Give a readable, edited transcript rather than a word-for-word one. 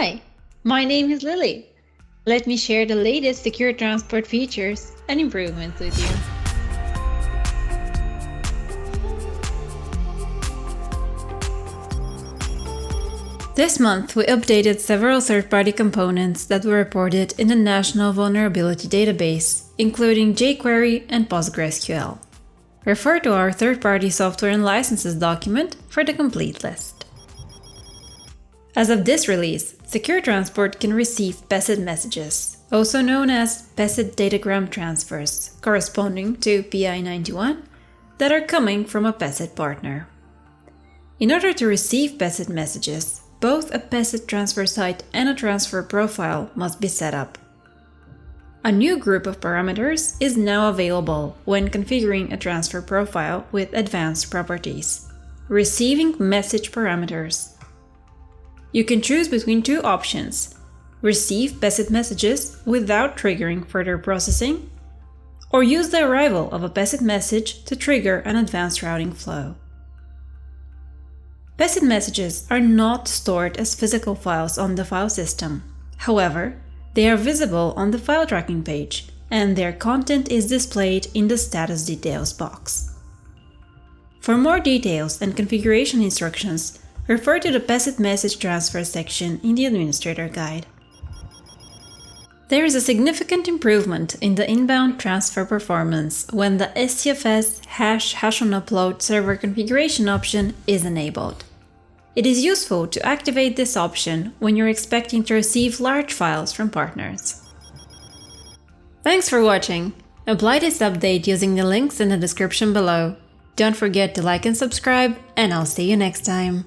Hi, my name is Lily. Let me share the latest SecureTransport features and improvements with you. This month, we updated several third-party components that were reported in the National Vulnerability Database, including jQuery and PostgreSQL. Refer to our third-party software and licenses document for the complete list. As of this release, SecureTransport can receive PESIT messages, also known as PESIT datagram transfers, corresponding to PI 91, that are coming from a PESIT partner. In order to receive PESIT messages, both a PESIT transfer site and a transfer profile must be set up. A new group of parameters is now available when configuring a transfer profile with advanced properties: receiving message parameters. You can choose between two options: receive PESIT messages without triggering further processing, or use the arrival of a PESIT message to trigger an advanced routing flow. PESIT messages are not stored as physical files on the file system. However, they are visible on the file tracking page, and their content is displayed in the status details box. For more details and configuration instructions, refer to the PESIT message transfer section in the Administrator Guide. There is a significant improvement in the inbound transfer performance when the SCFS HashOnUpload server configuration option is enabled. It is useful to activate this option when you're expecting to receive large files from partners. Thanks for watching! Apply this update using the links in the description below. Don't forget to like and subscribe, and I'll see you next time.